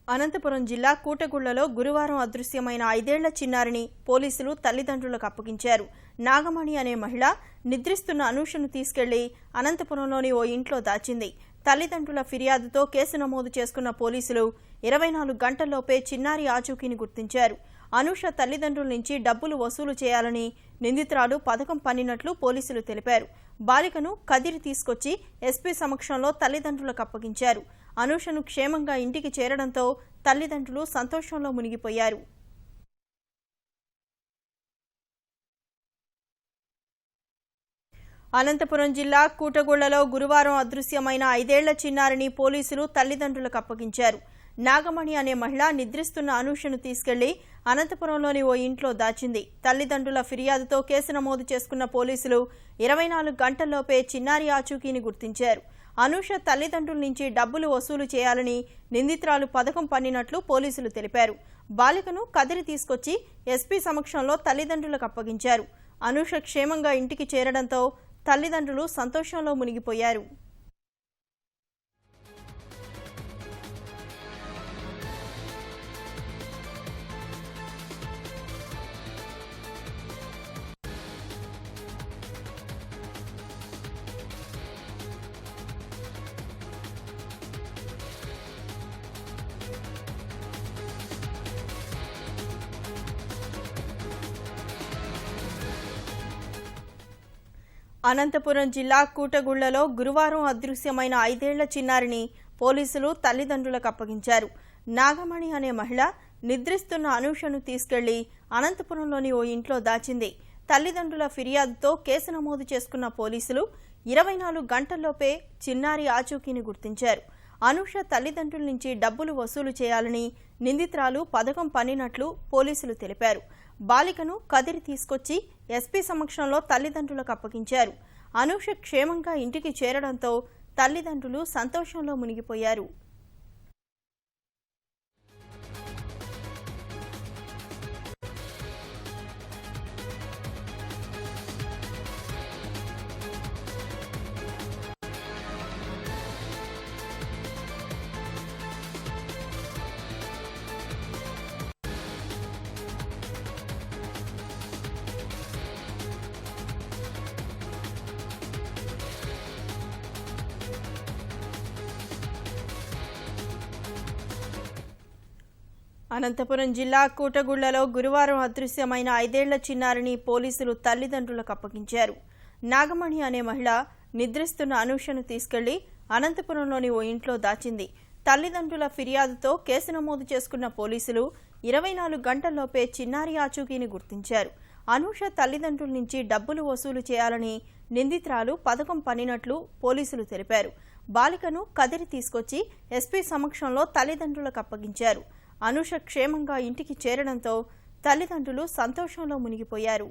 అనంతపురం జిల్లా కూటగుళ్లలో గురువారం అదృశ్యమైన 5 ఏళ్ల చిన్నారిని పోలీసులు తల్లిదండ్రులకు అప్పగించారు. నాగమణి అనే మహిళ నిద్రిస్తున్న అనూషను తీసుకెళ్లి అనంతపురంలోని ఓ ఇంట్లో దాచింది. తల్లిదండ్రుల ఫిర్యాదుతో కేసు నమోదు చేసుకున్న పోలీసులు 24 గంటల్లోపే చిన్నారి ఆచూకీని గుర్తించారు. అనూష తల్లిదండ్రుల నుంచి డబ్బులు వసూలు చేయాలని నిందితురాలు పథకం పన్నినట్లు పోలీసులు తెలిపారు. బాలికను కదిరి తీసుకొచ్చి ఎస్పీ సమక్షంలో తల్లిదండ్రులకు అప్పగించారు. అనూషను క్షేమంగా ఇంటికి చేరడంతో తల్లిదండ్రులు సంతోషంలో మునిగిపోయారు. అనంతపురం జిల్లా కూటగుళ్లలో గురువారం అదృశ్యమైన 5 ఏళ్ల చిన్నారిని పోలీసులు తల్లిదండ్రులకు అప్పగించారు. నాగమణి అనే మహిళ నిద్రిస్తున్న అనూషను తీసుకెళ్లి అనంతపురంలోని ఓ ఇంట్లో దాచింది. తల్లిదండ్రుల ఫిర్యాదుతో కేసు నమోదు చేసుకున్న పోలీసులు 24 గంటల్లోపే చిన్నారి ఆచూకీని గుర్తించారు. అనూష తల్లిదండ్రుల నుంచి డబ్బులు వసూలు చేయాలని నిందితురాలు పథకం పన్నినట్లు పోలీసులు తెలిపారు. బాలికను కదిరి తీసుకొచ్చి ఎస్పీ సమక్షంలో తల్లిదండ్రులకు అప్పగించారు. అనూష క్షేమంగా ఇంటికి చేరడంతో తల్లిదండ్రులు సంతోషంలో మునిగిపోయారు. అనంతపురం జిల్లా కూటగుళ్లలో గురువారం అదృశ్యమైన 5 ఏళ్ల చిన్నారిని పోలీసులు తల్లిదండ్రులకు అప్పగించారు. నాగమణి అనే మహిళ నిద్రిస్తున్న అనూషను తీసుకెళ్లి అనంతపురంలోని ఓ ఇంట్లో దాచింది. తల్లిదండ్రుల ఫిర్యాదుతో కేసు నమోదు చేసుకున్న పోలీసులు 24 గంటల్లోపే చిన్నారి ఆచూకీని గుర్తించారు. అనూష తల్లిదండ్రుల నుంచి డబ్బులు వసూలు చేయాలని నిందితురాలు పథకం పన్నినట్లు పోలీసులు తెలిపారు. బాలికను కదిరి తీసుకొచ్చి ఎస్పీ సమక్షంలో తల్లిదండ్రులకు అప్పగించారు. అనూష క్షేమంగా ఇంటికి చేరడంతో తల్లిదండ్రులు సంతోషంలో మునిగిపోయారు. అనంతపురం జిల్లా కూటగుళ్లలో గురువారం అదృశ్యమైన 5 ఏళ్ల చిన్నారిని పోలీసులు తల్లిదండ్రులకు అప్పగించారు. నాగమణి అనే మహిళ నిద్రిస్తున్న అనూషను తీసుకెళ్లి అనంతపురంలోని ఓ ఇంట్లో దాచింది. తల్లిదండ్రుల ఫిర్యాదుతో కేసు నమోదు చేసుకున్న పోలీసులు 24 గంటల్లోపే చిన్నారి ఆచూకీని గుర్తించారు. అనూష తల్లిదండ్రుల నుంచి డబ్బులు వసూలు చేయాలని నిందితురాలు పథకం పన్నినట్లు పోలీసులు తెలిపారు. బాలికను కదిరి తీసుకొచ్చి ఎస్పీ సమక్షంలో తల్లిదండ్రులకు అప్పగించారు. అనూష క్షేమంగా ఇంటికి చేరడంతో తల్లిదండ్రులు సంతోషంలో మునిగిపోయారు.